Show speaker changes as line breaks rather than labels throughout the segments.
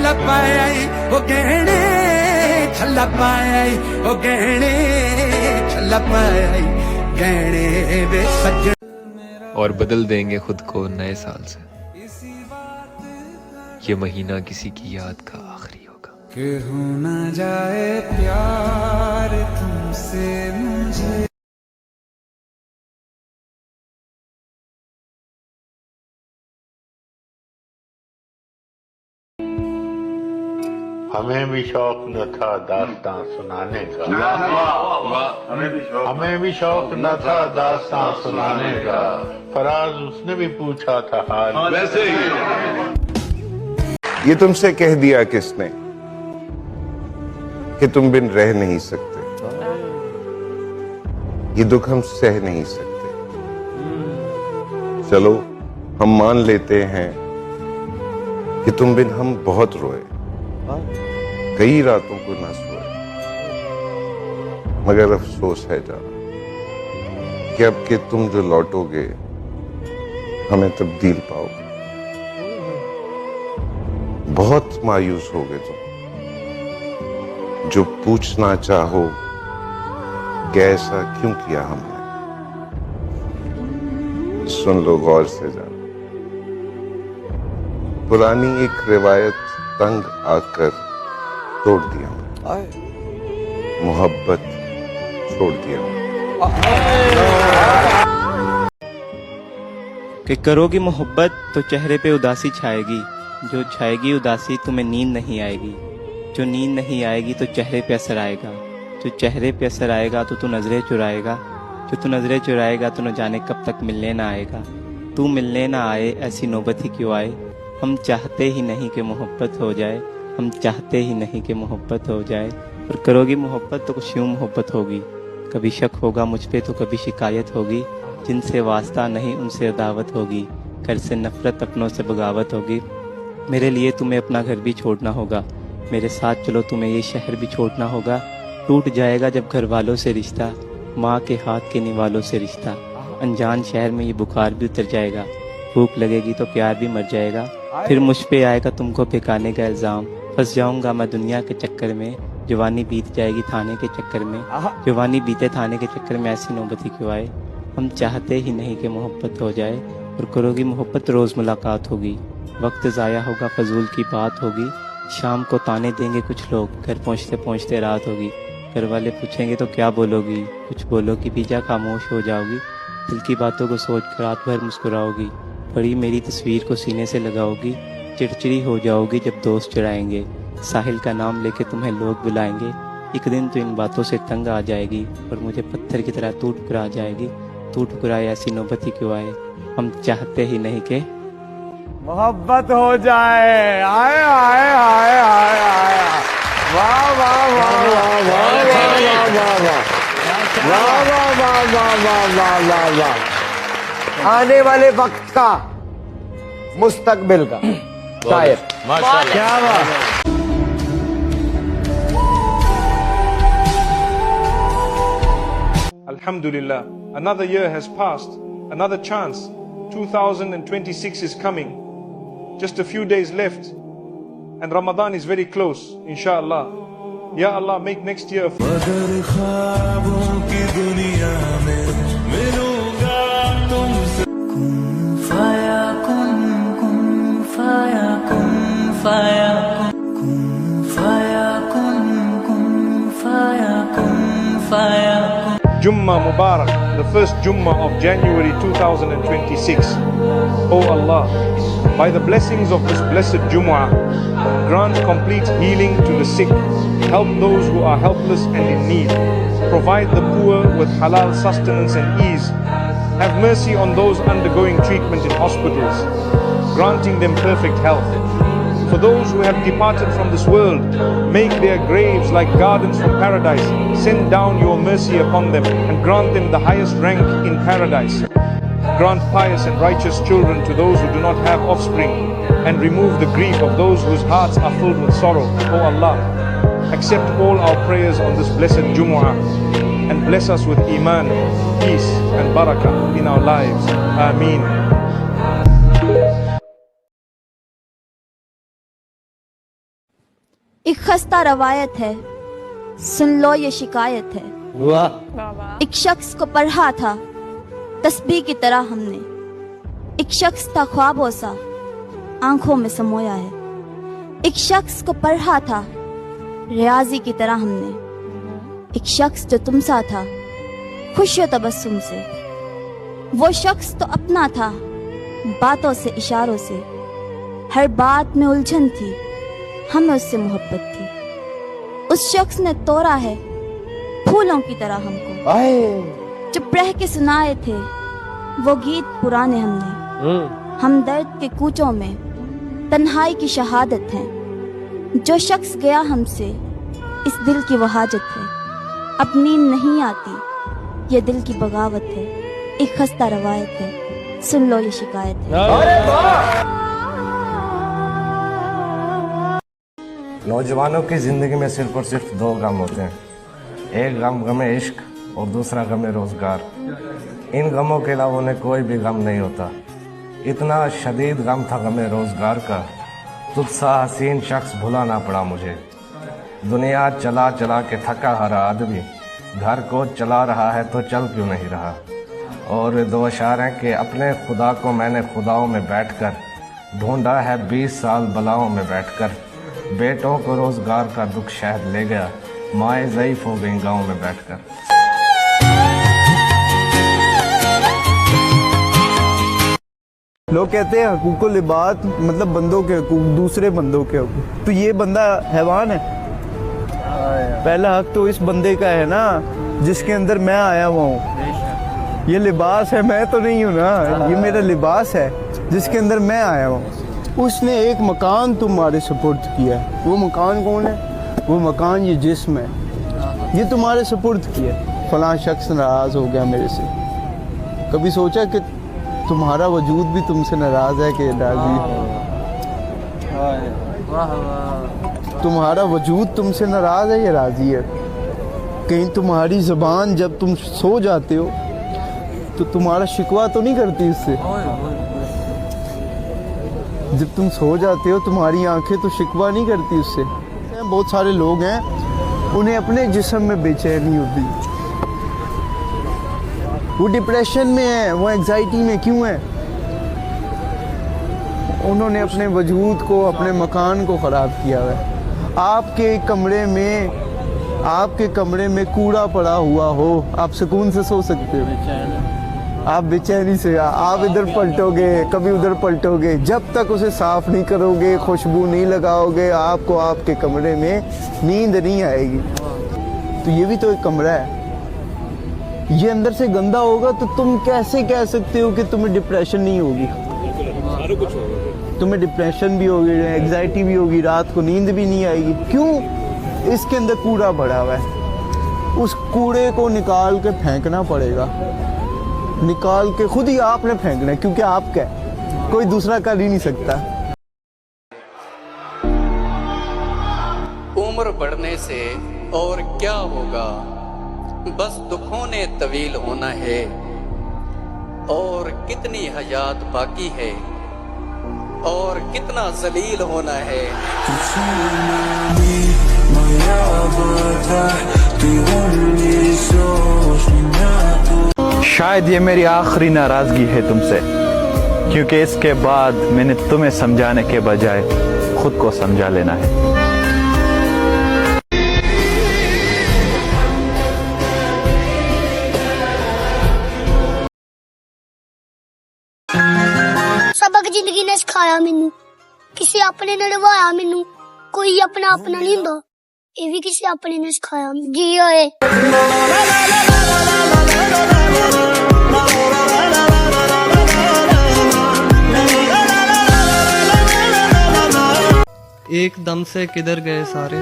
छल्ला पाया वो गहने, छल्ला पाया वो गहने, छल्ला पाया गहने वे सज्जन।
और बदल देंगे खुद को नए साल से, ये महीना किसी की याद का आखिरी होगा।
कि हो ना जाए प्यार तुमसे मुझे।
हमें भी शौक न था दास्तां सुनाने का, हमें भी शौक न था दास्तां सुनाने का, फराज उसने भी पूछा था हाल वैसे ही।
ये तुमसे कह दिया किसने कि तुम बिन रह नहीं सकते, ये दुख हम सह नहीं सकते। चलो हम मान लेते हैं कि तुम बिन हम बहुत रोए, कई रातों को ना सोए, मगर अफसोस है जाना कि अब के तुम जो लौटोगे हमें तब्दील पाओगे। बहुत मायूस होगे तुम जो पूछना चाहो कि ऐसा क्यों किया हमने। सुन लो गौर से जान, पुरानी एक रिवायत तंग आकर तोड़ दिया, मोहब्बत छोड़ दिया।
कि करोगी मोहब्बत तो चेहरे पे उदासी छाएगी, जो छाएगी उदासी तुम्हें नींद नहीं आएगी, जो नींद नहीं आएगी तो चेहरे पे असर आएगा, जो चेहरे पे असर आएगा तो तू नजरें चुराएगा, जो तू नजरें चुराएगा तो न जाने कब तक मिलने ना आएगा। तू मिलने ना आए ऐसी नौबत ही क्यों आए, हम चाहते ही नहीं कि मोहब्बत हो जाए, हम चाहते ही नहीं कि मोहब्बत हो जाए। और करोगी मोहब्बत तो कुछ यूँ मोहब्बत होगी, कभी शक होगा मुझ पे तो कभी शिकायत होगी, जिनसे वास्ता नहीं उनसे अदावत होगी, घर से नफरत अपनों से बगावत होगी। मेरे लिए तुम्हें अपना घर भी छोड़ना होगा, मेरे साथ चलो तुम्हें ये शहर भी छोड़ना होगा। टूट जाएगा जब घर वालों से रिश्ता, माँ के हाथ के निवालों से रिश्ता, अनजान शहर में ये बुखार भी उतर जाएगा, भूख लगेगी तो प्यार भी मर जाएगा। फिर मुझ पे आएगा तुमको फेंकाने का इल्ज़ाम, फंस जाऊंगा मैं दुनिया के चक्कर में, जवानी बीत जाएगी थाने के चक्कर में, जवानी बीते थाने के चक्कर में, ऐसी नौबत ही क्यों आए। हम चाहते ही नहीं कि मोहब्बत हो जाए, और करोगी मोहब्बत रोज़ मुलाकात होगी, वक्त ज़ाया होगा फजूल की बात होगी। शाम को ताने देंगे कुछ लोग, घर पहुँचते पहुँचते रात होगी, घर वाले पूछेंगे तो क्या बोलोगी, कुछ बोलोगी भी जा खामोश हो जाओगी, दिल की बातों को सोच कर रात भर मुस्कुराओगी, पड़ी मेरी तस्वीर को सीने से लगाओगी, चिड़चिड़ी हो जाओगी जब दोस्त चुराएंगे, साहिल का नाम लेके तुम्हें लोग बुलाएंगे। एक दिन तो इन बातों से तंग आ जाएगी और मुझे पत्थर की तरह तू ठुकरा जाएगी, तू ठुकराए ऐसी नौबत ही क्यों आए। हम चाहते ही नहीं कि
मोहब्बत हो जाए। आए आए आए आए आए, वाह वाह वाह वाह वाह वाह वाह वाह वाह वाह वाह वाह वाह वाह वाह। आने वाले वक्त का, मुस्तकबिल का शायर, माशाअल्लाह, क्या बात।
Alhamdulillah, another year has passed, another chance. 2026 is coming. Just a few days left, and Ramadan is very close, inshallah. Ya Allah, make next year.
मगर ख्वाबों की दुनिया में मिलूंगा तुमसे। कुन फाया कुन, कुन फाया कुन, फाया कुन फाया कुन, कुन फाया कुन, फाया कुन।
Jummah Mubarak, the first Jummah of January 2026. O Allah, by the blessings of this blessed Jummah, grant complete healing to the sick, help those who are helpless and in need, provide the poor with halal sustenance and ease, have mercy on those undergoing treatment in hospitals, granting them perfect health. For those who have departed from this world, make their graves like gardens from paradise. Send down your mercy upon them and grant them the highest rank in paradise. Grant pious and righteous children to those who do not have offspring, and remove the grief of those whose hearts are filled with sorrow. O Allah, accept all our prayers on this blessed Jumu'ah and bless us with Iman, peace and barakah in our lives. Ameen.
एक खस्ता रवायत है, सुन लो ये शिकायत है।
वाह।
एक शख्स को पढ़ा था तस्बीह की तरह हमने, एक शख्स था ख्वाबों सा आंखों में समोया है। एक शख्स को पढ़ा था रियाजी की तरह हमने, एक शख्स जो तुम सा था खुशियों तबस्सुम से। वो शख्स तो अपना था बातों से इशारों से, हर बात में उलझन थी, हमें उससे मोहब्बत थी। उस शख्स ने तोड़ा है फूलों की तरह हमको, चुप रह के सुनाए थे वो गीत पुराने हमने। हम दर्द के कूचों में तन्हाई की शहादत है, जो शख्स गया हमसे इस दिल की वो हाजत है। अब नींद नहीं आती ये दिल की बगावत है, एक खस्ता रवायत है, सुन लो ये शिकायत है।
नौजवानों की जिंदगी में सिर्फ और सिर्फ दो गम होते हैं, एक गम गमे इश्क और दूसरा गमे रोजगार। इन गमों के अलावा उन्हें कोई भी गम नहीं होता। इतना शदीद गम था गमे रोजगार का, तुझसा हसीन शख्स भुला ना पड़ा मुझे। दुनिया चला चला के थका हारा आदमी घर को चला रहा है तो चल क्यों नहीं रहा। और दो अशारे के अपने खुदा को मैंने खुदाओं में बैठकर ढूंढा है 20 साल बलाओं में बैठकर। बेटों को रोजगार का दुख शहद ले गया, माएँ ज़ईफ हो गई गाँव में बैठकर।
लोग कहते हैं हकूकुल इबाद मतलब बंदों के हकूक, दूसरे बंदों के हकूक। तो ये बंदा हैवान है। पहला हक तो इस बंदे का है ना जिसके अंदर मैं आया हुआ हूँ। ये लिबास है, मैं तो नहीं हूँ ना, ये मेरा लिबास है जिसके अंदर मैं आया हूँ। उसने एक मकान तुम्हारे सुपुर्द किया है। वो मकान कौन है? वो मकान ये जिस्म है, ये तुम्हारे सुपुर्द किया। फलां शख्स नाराज हो गया मेरे से। कभी सोचा कि तुम्हारा वजूद भी तुमसे नाराज है कि राजी? तुम्हारा वजूद तुमसे नाराज है या राजी है? कहीं तुम्हारी ज़बान जब तुम सो जाते हो तो तुम्हारा शिकवा तो नहीं करती उससे? जब तुम सो जाते हो तुम्हारी आंखें तो शिकवा नहीं करती उससे? बहुत सारे लोग हैं उन्हें अपने जिस्म में बेचैनी होती, वो डिप्रेशन में है, वो एंजाइटी में क्यों है? उन्होंने अपने वजूद को, अपने मकान को ख़राब किया है। आपके कमरे में कूड़ा पड़ा हुआ हो, आप सुकून से सो सकते हो? आप बेचैनी से आप इधर पलटोगे, कभी उधर पलटोगे। जब तक उसे साफ नहीं करोगे, खुशबू नहीं लगाओगे, आपको आपके कमरे में नींद नहीं आएगी। तो ये भी तो एक कमरा है। ये अंदर से गंदा होगा तो तुम कैसे कह सकते हो कि तुम्हें डिप्रेशन नहीं होगी? तुम्हें डिप्रेशन भी होगी, एंजाइटी भी होगी, रात को नींद भी नहीं आएगी। क्यों? इसके अंदर कूड़ा भरा हुआ है। उस कूड़े को निकाल के फेंकना पड़ेगा, निकाल के खुद ही आपने फेंकना है, क्योंकि आपका है, कोई दूसरा कर ही नहीं सकता।
उम्र बढ़ने से और क्या होगा, बस दुखों ने तवील होना है। और कितनी हयात बाकी है और कितना जलील होना है।
शायद ये मेरी आखिरी नाराजगी है तुमसे, क्योंकि इसके बाद मैंने तुम्हें समझाने के बजाय खुद को समझा लेना है।
सबक जिंदगी ने सिखाया मैनू, किसी अपने ने नवाया मैनू, कोई अपना अपना नहीं हुंदा, ये भी किसी अपने ने सिखाया जी ओए।
एकदम से किधर गए सारे,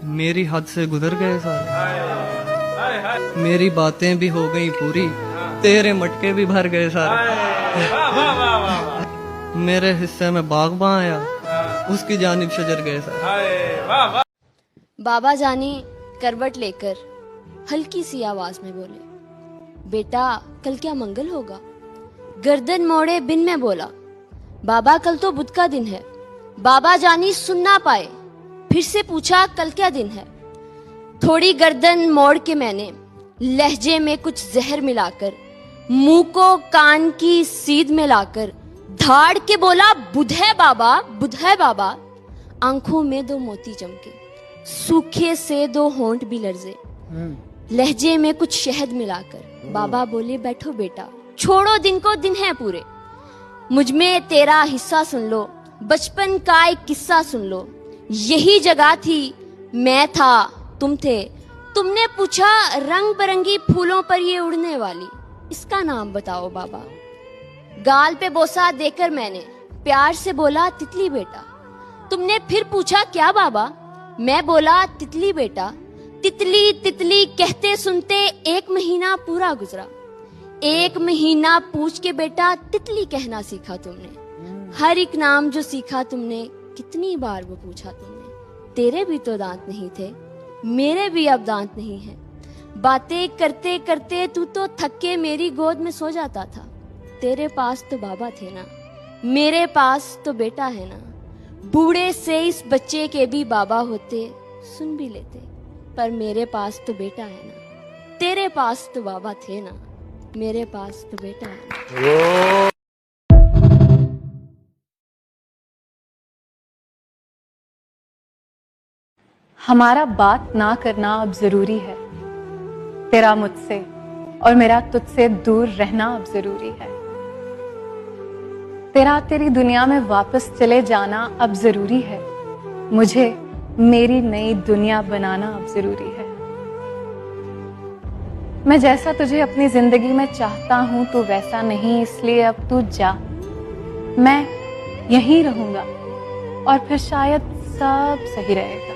मेरी हद से गुजर गए सारे। मेरी बातें भी हो गई पूरी, तेरे मटके भी भर गए सारे। मेरे हिस्से में बागबां आया, उसकी जानिब शजर गए सारे।
बाबा जानी करवट लेकर हल्की सी आवाज में बोले, बेटा कल क्या मंगल होगा? गर्दन मोड़े बिन में बोला, बाबा कल तो बुध का दिन है। बाबा जानी सुन ना पाए, फिर से पूछा कल क्या दिन है। थोड़ी गर्दन मोड़ के मैंने लहजे में कुछ जहर मिलाकर, मुंह को कान की सीध में लाकर, धाड़ के बोला बुध है बाबा, बुध है बाबा। आंखों में 2 मोती चमके, सूखे से 2 होंठ भी लर्जे, लहजे में कुछ शहद मिलाकर बाबा बोले बैठो बेटा, छोड़ो दिन को दिन है पूरे, मुझ में तेरा हिस्सा सुन लो, बचपन का एक किस्सा सुन लो। यही जगह थी, मैं था, तुम थे, तुमने पूछा रंग बिरंगी फूलों पर ये उड़ने वाली, इसका नाम बताओ बाबा। गाल पे बोसा देकर मैंने प्यार से बोला तितली बेटा। तुमने फिर पूछा क्या बाबा, मैं बोला तितली बेटा। तितली तितली कहते सुनते 1 महीना पूरा गुजरा। 1 महीना पूछ के बेटा तितली कहना सीखा तुमने। हर एक नाम जो सीखा तुमने, कितनी बार वो पूछा तुमने। तेरे भी तो दांत नहीं थे, मेरे भी अब दांत नहीं है। बातें करते करते तू तो थक के मेरी गोद में सो जाता था। तेरे पास तो बाबा थे ना, मेरे पास तो बेटा है ना। बूढ़े से इस बच्चे के भी बाबा होते, सुन भी लेते, पर मेरे पास तो बेटा है ना। तेरे पास तो बाबा थे ना, मेरे पास तो बेटा है ना।
हमारा बात ना करना अब जरूरी है, तेरा मुझसे और मेरा तुझसे दूर रहना अब जरूरी है। तेरा तेरी दुनिया में वापस चले जाना अब जरूरी है। मुझे मेरी नई दुनिया बनाना अब जरूरी है। मैं जैसा तुझे अपनी जिंदगी में चाहता हूं तू वैसा नहीं, इसलिए अब तू जा। मैं यहीं रहूंगा और फिर शायद सब सही रहेगा।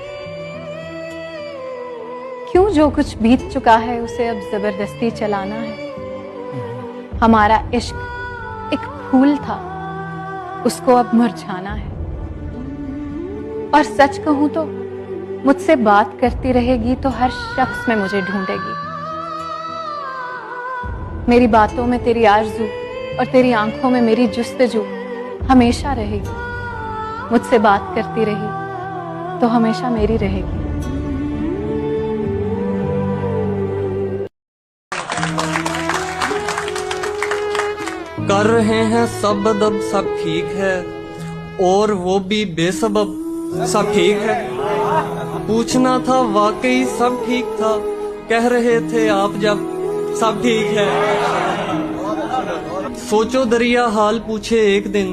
क्यों जो कुछ बीत चुका है उसे अब जबरदस्ती चलाना है। हमारा इश्क एक फूल था, उसको अब मुरझाना है। और सच कहूं तो मुझसे बात करती रहेगी तो हर शख्स में मुझे ढूंढेगी। मेरी बातों में तेरी आरज़ू और तेरी आंखों में मेरी जुस्तजू हमेशा रहेगी। मुझसे बात करती रही तो हमेशा मेरी रहेगी।
कर रहे हैं सब दब सब ठीक है, और वो भी बेसबब सब ठीक है। पूछना था वाकई सब ठीक था, कह रहे थे आप जब सब ठीक है। सोचो दरिया हाल पूछे एक दिन,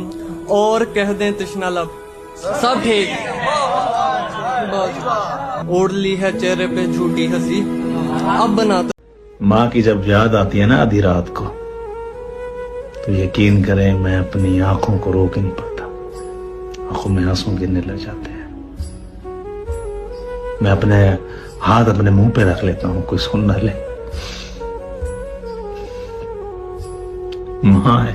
और कह दें तृष्णा लब सब ठीक। ओढ़ ली है चेहरे पे झूठी हंसी, अब बना दो।
माँ की जब याद आती है ना आधी रात को, तो यकीन करें मैं अपनी आंखों को रोक ही नहीं पाता। आंखों में आंसू गिरने लग जाते हैं। मैं अपने हाथ अपने मुंह पे रख लेता हूं, कोई सुन न ले। माँ है,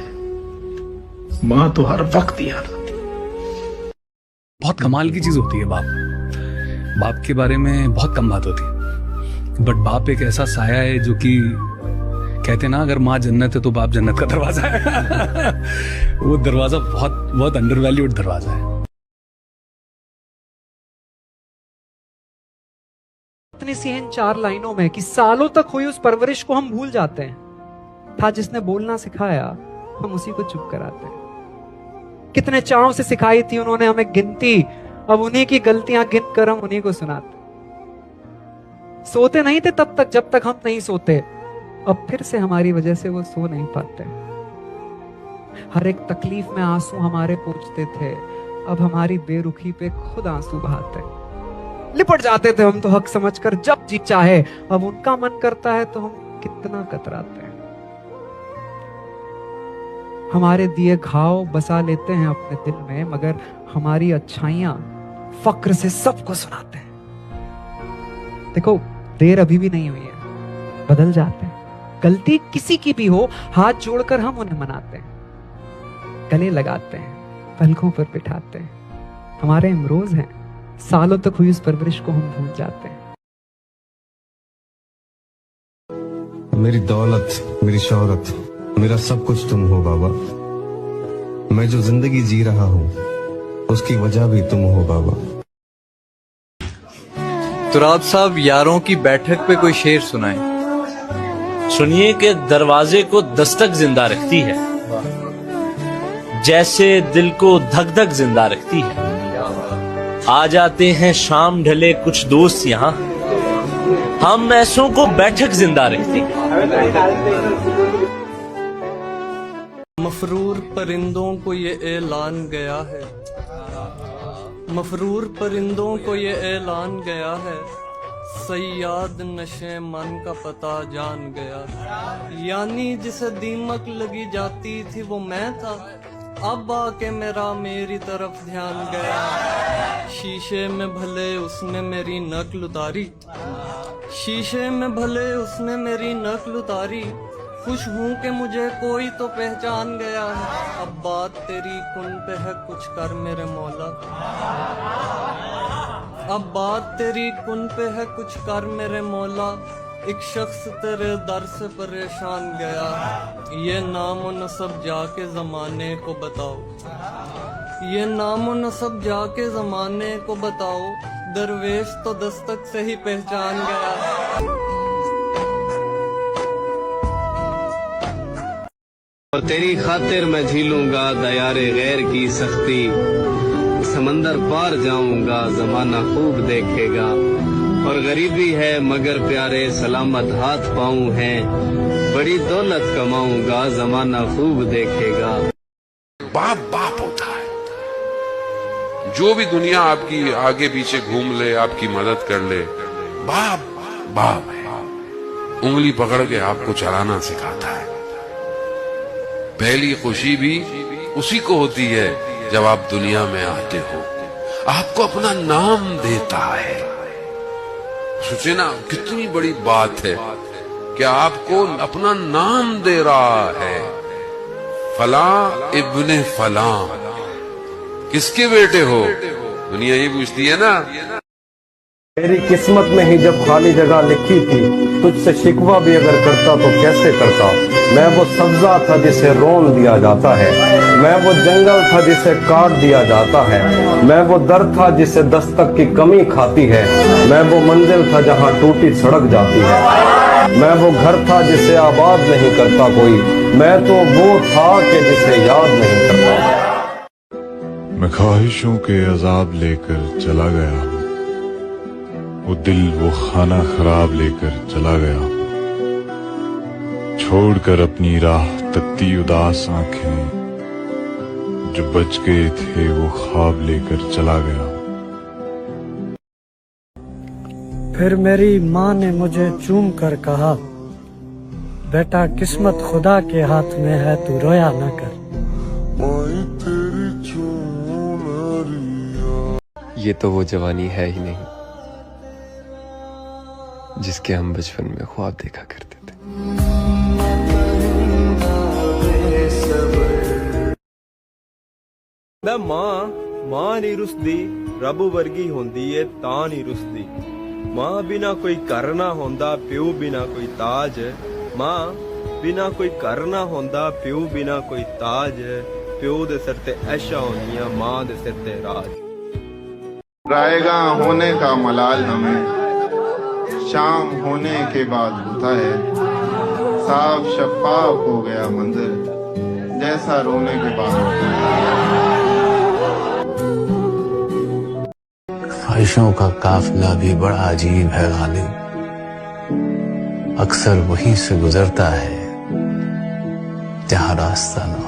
माँ तो हर वक्त याद आती है।
बहुत कमाल की चीज होती है बाप। बाप के बारे में बहुत कम बात होती है, बट बाप एक ऐसा साया है जो कि कहते ना अगर माँ जन्नत है तो बाप जन्नत का दरवाजा है। वो दरवाजा बहुत बहुत अंडरवैल्यूड दरवाजा है।
इतनी सी इन 4 लाइनों में कि सालों तक हुई उस परवरिश को हम भूल जाते हैं। था जिसने बोलना सिखाया, हम उसी को चुप कराते हैं। कितने चाव से सिखाई थी उन्होंने हमें गिनती, अब उन्हीं की गलतियां गिन कर हम उन्हीं को सुनाते। सोते नहीं थे तब तक जब तक हम नहीं सोते, अब फिर से हमारी वजह से वो सो नहीं पाते। हर एक तकलीफ में आंसू हमारे पोंछते थे, अब हमारी बेरुखी पे खुद आंसू बहाते। लिपट जाते थे हम तो हक समझकर जब जी चाहे, अब उनका मन करता है तो हम कितना कतराते हैं। हमारे दिए घाव बसा लेते हैं अपने दिल में, मगर हमारी अच्छाइयां फक्र से सबको सुनाते हैं। देखो देर अभी भी नहीं हुई है, बदल जाते हैं। गलती किसी की भी हो, हाथ जोड़कर हम उन्हें मनाते हैं, गले लगाते हैं, पलकों पर बिठाते हैं। हमारे इमरोज हैं, सालों तक हुई उस परवरिश को हम भूल जाते हैं।
मेरी दौलत, मेरी शोहरत, मेरा सब कुछ तुम हो बाबा। मैं जो जिंदगी जी रहा हूं उसकी वजह भी तुम हो बाबा।
तुराब साहब यारों की बैठक पे कोई शेर सुनाए।
सुनिए कि दरवाजे को दस्तक जिंदा रखती है, जैसे दिल को धक धक जिंदा रखती है। आ जाते हैं शाम ढले कुछ दोस्त यहाँ, हम ऐसों को बैठक जिंदा रखती है।
मफरूर परिंदों को ये ऐलान गया है, मफरूर परिंदों को ये ऐलान गया है, सयाद नशे मन का पता जान गया। यानी जिसे दीमक लगी जाती थी वो मैं था, अब आके मेरी तरफ ध्यान गया। शीशे में भले उसने मेरी नकल उतारी, शीशे में भले उसने मेरी नकल उतारी, खुश हूँ कि मुझे कोई तो पहचान गया है। अब बात तेरी कुन पे है कुछ कर मेरे मौला, अब बात तेरी कुन पे है कुछ कर मेरे मौला। एक शख्स तेरे दर से परेशान गया, ये नामो नसब जाके जमाने को बताओ, ये नामो नसब जाके जमाने को बताओ। दरवेश तो दस्तक से ही पहचान गया।
और तेरी खातिर मैं झीलूंगा दयारे गैर की सख्ती, समंदर पार जाऊंगा जमाना खूब देखेगा। और गरीबी है मगर प्यारे सलामत हाथ पाऊं है, बड़ी दौलत कमाऊंगा जमाना खूब देखेगा।
बाप बाप होता है, जो भी दुनिया आपकी आगे पीछे घूम ले, आपकी मदद कर ले, बाप बाप है। उंगली पकड़ के आपको चलाना सिखाता है। पहली खुशी भी उसी को होती है जब आप दुनिया में आते हो, आपको अपना नाम देता है। सोचे ना कितनी बड़ी बात है कि आपको अपना नाम दे रहा है। फला इब्ने फला, किसके बेटे हो? दुनिया ये पूछती है ना।
मेरी किस्मत में ही जब खाली जगह लिखी थी, तुझसे शिकवा भी अगर करता तो कैसे करता। मैं वो सब्जा था जिसे रोन दिया जाता है, मैं वो जंगल था जिसे काट दिया जाता है, मैं वो दर था जिसे दस्तक की कमी खाती है, मैं वो मंजिल था जहाँ टूटी सड़क जाती है, मैं वो घर था जिसे आबाद नहीं करता कोई, मैं तो वो था कि जिसे याद नहीं करता।
मैं ख्वाहिशों के अजाब लेकर चला गया, वो दिल वो खाना खराब लेकर चला गया, छोड़कर अपनी राह तकती उदास आंखें, जो बच गए थे वो ख्वाब लेकर चला गया।
फिर मेरी माँ ने मुझे चूम कर कहा, बेटा किस्मत खुदा के हाथ में है, तू रोया न कर।
ये तो वो जवानी है ही नहीं जिसके हम बचपन में ख्वाब देखा करते थे।
मां नहीं रुसदी, रब वर्गी होंदी है तां नहीं रुसदी। मां बिना कोई घर ना होंदा, प्यो बिना कोई ताज। मां बिना कोई घर ना होंदा, प्यो बिना कोई ताज। प्यो दे सिर ते ऐशा होंदियां, मां दे सिर ते राज।
रायगा होने का मलाल हमें शाम होने के बाद होता है, साफ शफाफ हो गया मंजर जैसा रोने के बाद होता है।
ख्वाहिशों का काफिला भी बड़ा अजीब है गालिब, अक्सर वहीं से गुजरता है जहाँ रास्ता ना।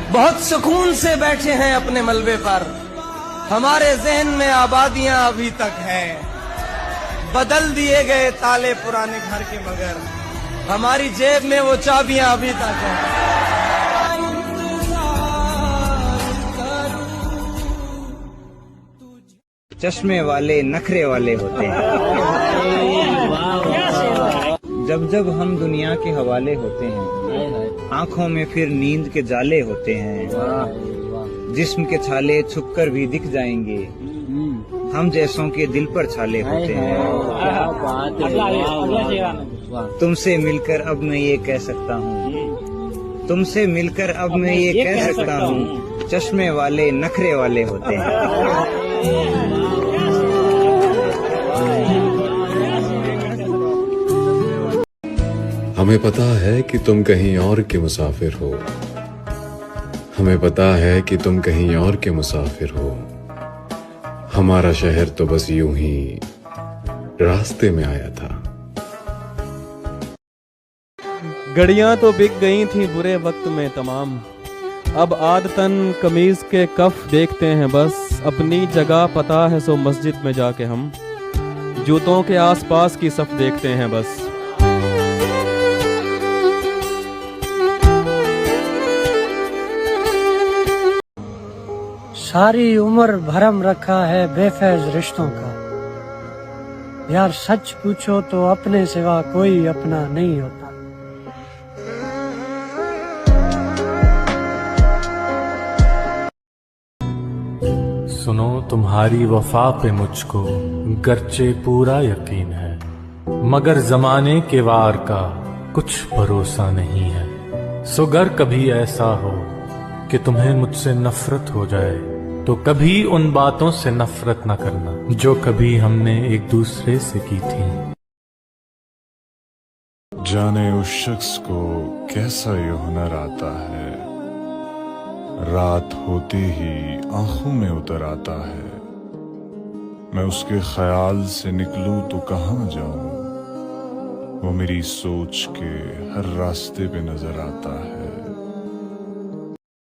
बहुत सुकून से बैठे हैं अपने मलबे पर, हमारे जहन में आबादियां अभी तक हैं। बदल दिए गए ताले पुराने घर के, मगर हमारी जेब में वो चाबियां अभी तक हैं।
चश्मे वाले नखरे वाले होते हैं। जब जब हम दुनिया के हवाले होते हैं, आंखों में फिर नींद के जाले होते हैं। जिस्म के छाले छुपकर भी दिख जाएंगे, हम जैसों के दिल पर छाले होते हैं। तुमसे मिलकर अब मैं ये कह सकता हूँ, तुमसे मिलकर अब मैं ये कह सकता हूँ, चश्मे वाले नखरे वाले होते हैं।
हमें पता है कि तुम कहीं और के मुसाफिर हो, हमें पता है कि तुम कहीं और के मुसाफिर हो। हमारा शहर तो बस यूं ही रास्ते में आया था।
घड़ियां तो बिक गई थी बुरे वक्त में तमाम, अब आदतन कमीज के कफ देखते हैं बस। अपनी जगह पता है सो मस्जिद में जाके हम जूतों के आसपास की सफ देखते हैं बस।
सारी उम्र भरम रखा है बेफैज रिश्तों का, यार सच पूछो तो अपने सिवा कोई अपना नहीं होता।
सुनो तुम्हारी वफा पे मुझको गर्चे पूरा यकीन है, मगर जमाने के वार का कुछ भरोसा नहीं है। सो गर कभी ऐसा हो कि तुम्हें मुझसे नफरत हो जाए, तो कभी उन बातों से नफरत न करना जो कभी हमने एक दूसरे से की थी।
जाने उस शख्स को कैसा ये हुनर आता है, रात होते ही आंखों में उतर आता है। मैं उसके ख्याल से निकलूं तो कहां जाऊं, वो मेरी सोच के हर रास्ते पे नजर आता है।